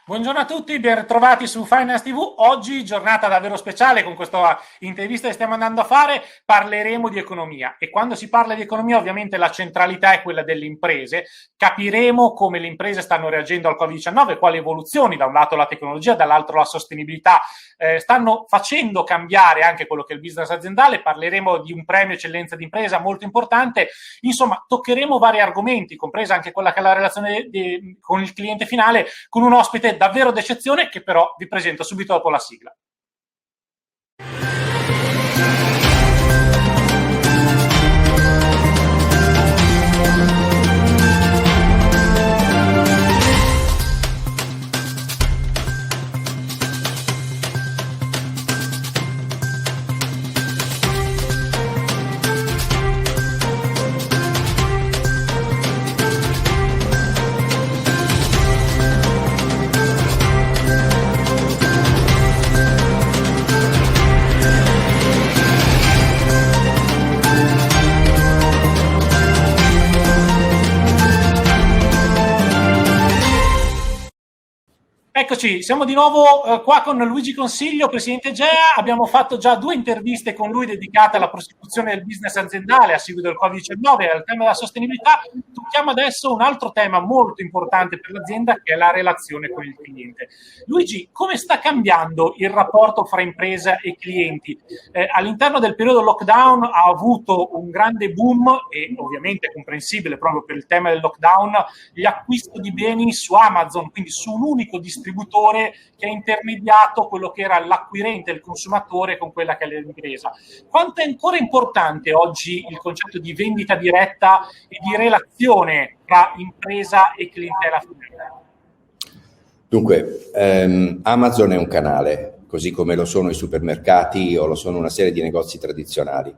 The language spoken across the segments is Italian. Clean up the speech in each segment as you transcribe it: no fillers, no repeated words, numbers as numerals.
Buongiorno a tutti, ben ritrovati su Finance TV. Oggi giornata davvero speciale con questa intervista che stiamo andando a fare. Parleremo di economia e quando si parla di economia ovviamente la centralità è quella delle imprese. Capiremo come le imprese stanno reagendo al Covid-19, quali evoluzioni, da un lato la tecnologia, dall'altro la sostenibilità, stanno facendo cambiare anche quello che è il business aziendale. Parleremo di un premio eccellenza d'impresa molto importante. Insomma, toccheremo vari argomenti, compresa anche quella che è la relazione con il cliente finale, con un ospite davvero d'eccezione che però vi presento subito dopo la sigla. Eccoci, siamo di nuovo qua con Luigi Consiglio, presidente GEA. Abbiamo fatto già 2 interviste con lui dedicate alla prosecuzione del business aziendale a seguito del Covid-19 e al tema della sostenibilità. Tocchiamo adesso un altro tema molto importante per l'azienda, che è la relazione con il cliente. Luigi, come sta cambiando il rapporto fra impresa e clienti? All'interno del periodo lockdown ha avuto un grande boom e ovviamente comprensibile proprio per il tema del lockdown, gli acquisti di beni su Amazon, quindi su un unico distributore che ha intermediato quello che era l'acquirente, il consumatore, con quella che è l'impresa. Quanto è ancora importante oggi il concetto di vendita diretta e di relazione tra impresa e clientela finale? Dunque, Amazon è un canale, così come lo sono i supermercati o lo sono una serie di negozi tradizionali.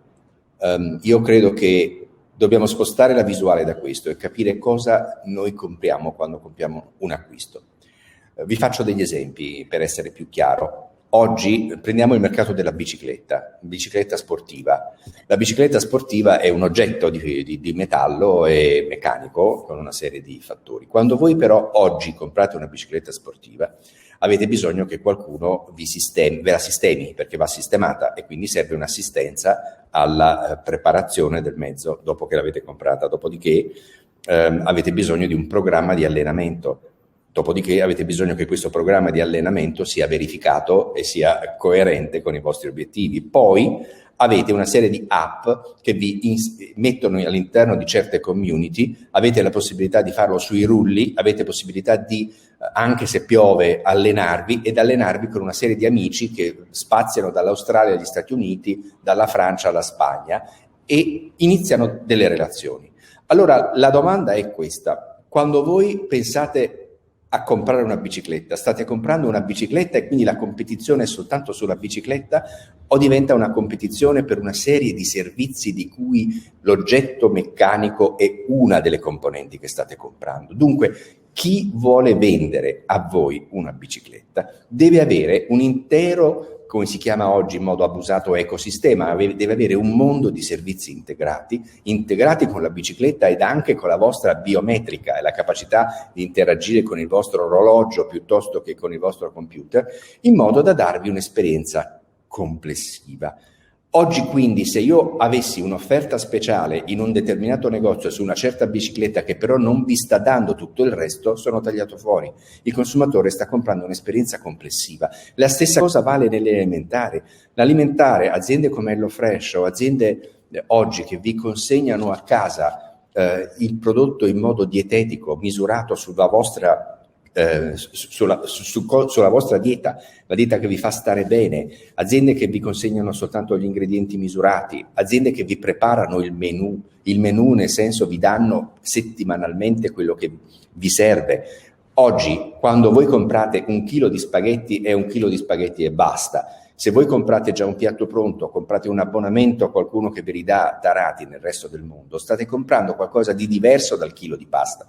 Io credo che dobbiamo spostare la visuale da questo e capire cosa noi compriamo quando compiamo un acquisto. Vi faccio degli esempi per essere più chiaro. Oggi prendiamo il mercato della bicicletta sportiva. La bicicletta sportiva è un oggetto di metallo e meccanico con una serie di fattori. Quando voi però oggi comprate una bicicletta sportiva, avete bisogno che qualcuno ve la sistemi, perché va sistemata e quindi serve un'assistenza alla preparazione del mezzo dopo che l'avete comprata. Dopodiché avete bisogno di un programma di allenamento. Dopodiché avete bisogno che questo programma di allenamento sia verificato e sia coerente con i vostri obiettivi. Poi avete una serie di app che vi mettono all'interno di certe community, avete la possibilità di farlo sui rulli, avete possibilità di, anche se piove, allenarvi con una serie di amici che spaziano dall'Australia agli Stati Uniti, dalla Francia alla Spagna e iniziano delle relazioni. Allora la domanda è questa: quando voi pensate a comprare una bicicletta, state comprando una bicicletta e quindi la competizione è soltanto sulla bicicletta o diventa una competizione per una serie di servizi di cui l'oggetto meccanico è una delle componenti che state comprando? Dunque, chi vuole vendere a voi una bicicletta deve avere un intero, come si chiama oggi in modo abusato, ecosistema, deve avere un mondo di servizi integrati con la bicicletta ed anche con la vostra biometrica e la capacità di interagire con il vostro orologio piuttosto che con il vostro computer, in modo da darvi un'esperienza complessiva. Oggi quindi, se io avessi un'offerta speciale in un determinato negozio su una certa bicicletta che però non vi sta dando tutto il resto, sono tagliato fuori. Il consumatore sta comprando un'esperienza complessiva. La stessa cosa vale nell'alimentare. L'alimentare, aziende come HelloFresh o aziende oggi che vi consegnano a casa il prodotto in modo dietetico, misurato sulla vostra sulla vostra dieta, la dieta che vi fa stare bene, aziende che vi consegnano soltanto gli ingredienti misurati, aziende che vi preparano il menù nel senso vi danno settimanalmente quello che vi serve. Oggi, quando voi comprate 1 chilo di spaghetti, è 1 chilo di spaghetti e basta. Se voi comprate già un piatto pronto, comprate un abbonamento a qualcuno che ve li dà tarati nel resto del mondo, state comprando qualcosa di diverso dal chilo di pasta.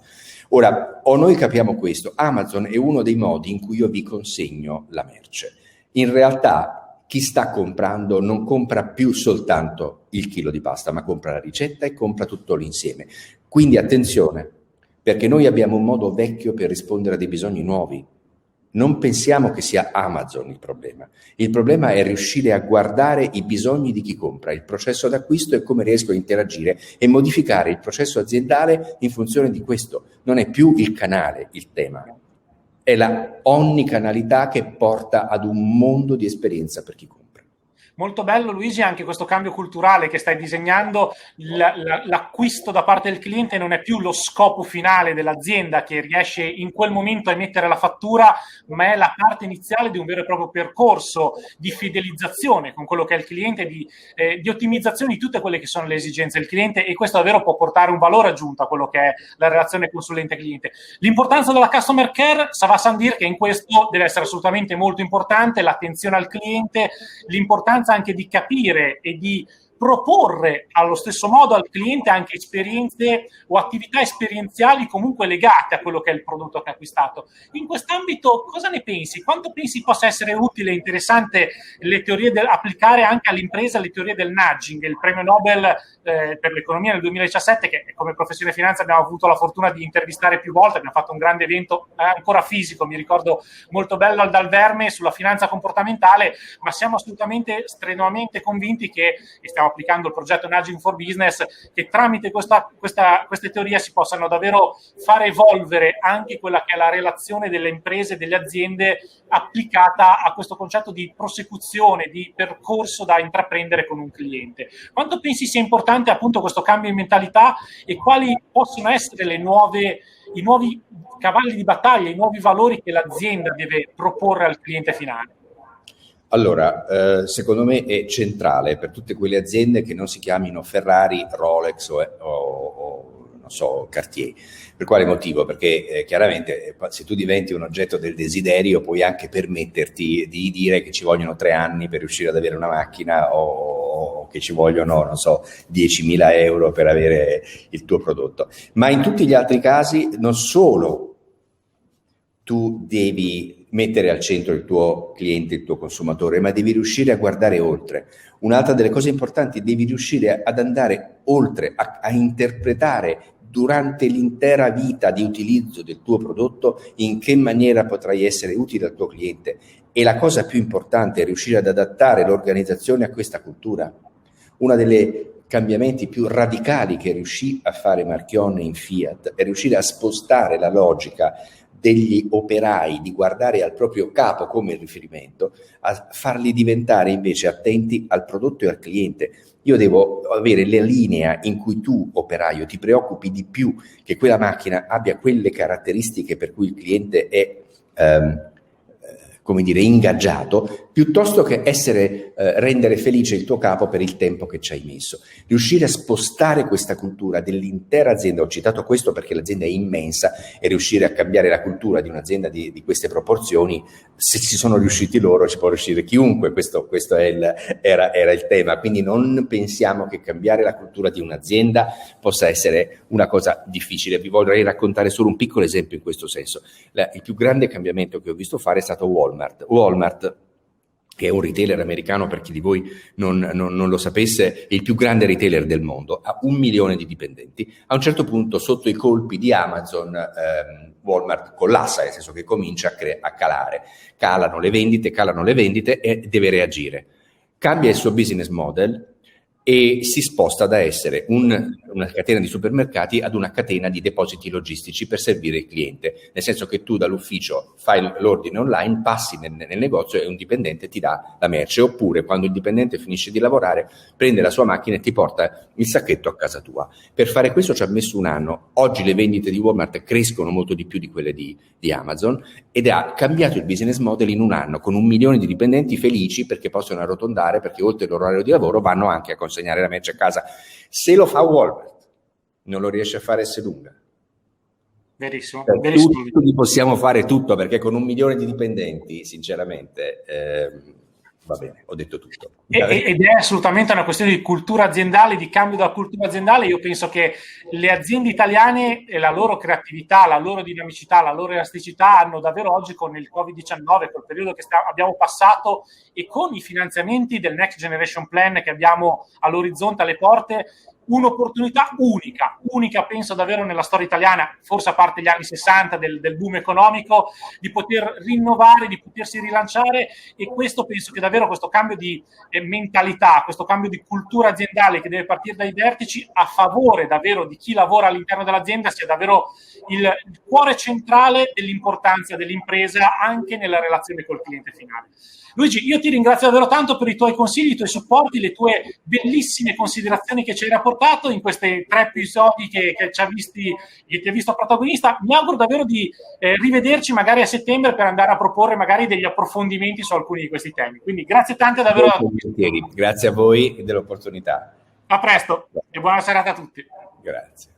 Ora, o noi capiamo questo, Amazon è uno dei modi in cui io vi consegno la merce. In realtà chi sta comprando non compra più soltanto il chilo di pasta, ma compra la ricetta e compra tutto l'insieme. Quindi attenzione, perché noi abbiamo un modo vecchio per rispondere a dei bisogni nuovi. Non pensiamo che sia Amazon il problema. Il problema è riuscire a guardare i bisogni di chi compra, il processo d'acquisto e come riesco a interagire e modificare il processo aziendale in funzione di questo. Non è più il canale il tema, è la onnicanalità che porta ad un mondo di esperienza per chi compra. Molto bello, Luigi, anche questo cambio culturale che stai disegnando. L'acquisto da parte del cliente non è più lo scopo finale dell'azienda che riesce in quel momento a emettere la fattura, ma è la parte iniziale di un vero e proprio percorso di fidelizzazione con quello che è il cliente, di ottimizzazione di tutte quelle che sono le esigenze del cliente, e questo davvero può portare un valore aggiunto a quello che è la relazione consulente-cliente. L'importanza della customer care, va a dire che in questo deve essere assolutamente molto importante, l'attenzione al cliente, l'importanza anche di capire e di proporre allo stesso modo al cliente anche esperienze o attività esperienziali comunque legate a quello che è il prodotto che ha acquistato. In quest'ambito cosa ne pensi? Quanto pensi possa essere utile e interessante applicare anche all'impresa le teorie del nudging, il premio Nobel per l'economia nel 2017, che come professione finanza abbiamo avuto la fortuna di intervistare più volte, abbiamo fatto un grande evento ancora fisico, mi ricordo, molto bello al Dal Verme sulla finanza comportamentale, ma siamo assolutamente strenuamente convinti che, e stiamo applicando il progetto Nudging for Business, che tramite queste teorie si possano davvero far evolvere anche quella che è la relazione delle imprese e delle aziende applicata a questo concetto di prosecuzione, di percorso da intraprendere con un cliente. Quanto pensi sia importante appunto questo cambio in mentalità e quali possono essere i nuovi cavalli di battaglia, i nuovi valori che l'azienda deve proporre al cliente finale? Allora, secondo me è centrale per tutte quelle aziende che non si chiamino Ferrari, Rolex o non so, Cartier. Per quale motivo? Perché chiaramente se tu diventi un oggetto del desiderio puoi anche permetterti di dire che ci vogliono 3 anni per riuscire ad avere una macchina o che ci vogliono, non so, 10.000 euro per avere il tuo prodotto. Ma in tutti gli altri casi non solo tu devi mettere al centro il tuo cliente, il tuo consumatore, ma devi riuscire a guardare oltre. Un'altra delle cose importanti, devi riuscire ad andare oltre, a interpretare durante l'intera vita di utilizzo del tuo prodotto in che maniera potrai essere utile al tuo cliente. E la cosa più importante è riuscire ad adattare l'organizzazione a questa cultura. Uno dei cambiamenti più radicali che riuscì a fare Marchionne in Fiat è riuscire a spostare la logica degli operai di guardare al proprio capo come riferimento, a farli diventare invece attenti al prodotto e al cliente. Io devo avere la linea in cui tu, operaio, ti preoccupi di più che quella macchina abbia quelle caratteristiche per cui il cliente è come dire, ingaggiato, piuttosto che rendere felice il tuo capo per il tempo che ci hai messo. Riuscire a spostare questa cultura dell'intera azienda, ho citato questo perché l'azienda è immensa, e riuscire a cambiare la cultura di un'azienda di queste proporzioni, se ci sono riusciti loro ci può riuscire chiunque, questo era il tema. Quindi non pensiamo che cambiare la cultura di un'azienda possa essere una cosa difficile. Vi vorrei raccontare solo un piccolo esempio in questo senso. Il più grande cambiamento che ho visto fare è stato Walmart, che è un retailer americano, per chi di voi non lo sapesse, è il più grande retailer del mondo, ha 1 milione di dipendenti. A un certo punto, sotto i colpi di Amazon, Walmart collassa, nel senso che comincia a calare. Calano le vendite e deve reagire. Cambia il suo business model e si sposta da essere una catena di supermercati ad una catena di depositi logistici per servire il cliente, nel senso che tu dall'ufficio fai l'ordine online, passi nel negozio e un dipendente ti dà la merce, oppure quando il dipendente finisce di lavorare prende la sua macchina e ti porta il sacchetto a casa tua. Per fare questo ci ha messo 1 anno. Oggi le vendite di Walmart crescono molto di più di quelle di Amazon, ed ha cambiato il business model in 1 anno, con 1 milione di dipendenti felici perché possono arrotondare, perché oltre il loro orario di lavoro vanno anche a consegnare la merce a casa. Se lo fa Walmart, non lo riesce a fare Esselunga. Verissimo. Tutti possiamo fare tutto, perché con 1 milione di dipendenti, sinceramente, va bene, ho detto tutto. Ed è assolutamente una questione di cultura aziendale, di cambio della cultura aziendale. Io penso che le aziende italiane e la loro creatività, la loro dinamicità, la loro elasticità hanno davvero oggi, con il Covid-19, col periodo che abbiamo passato e con i finanziamenti del Next Generation Plan che abbiamo all'orizzonte, alle porte, un'opportunità unica penso davvero nella storia italiana, forse a parte gli anni 60 del boom economico, di poter rinnovare, di potersi rilanciare, e questo penso che davvero questo cambio di mentalità, questo cambio di cultura aziendale che deve partire dai vertici a favore davvero di chi lavora all'interno dell'azienda sia davvero il cuore centrale dell'importanza dell'impresa anche nella relazione col cliente finale. Luigi, io ti ringrazio davvero tanto per i tuoi consigli, i tuoi supporti, le tue bellissime considerazioni che ci hai rapportato in questi 3 episodi che ti ha visto protagonista. Mi auguro davvero di rivederci magari a settembre per andare a proporre magari degli approfondimenti su alcuni di questi temi. Quindi grazie tante davvero a tutti. Grazie a voi dell'opportunità. A presto e buona serata a tutti. Grazie.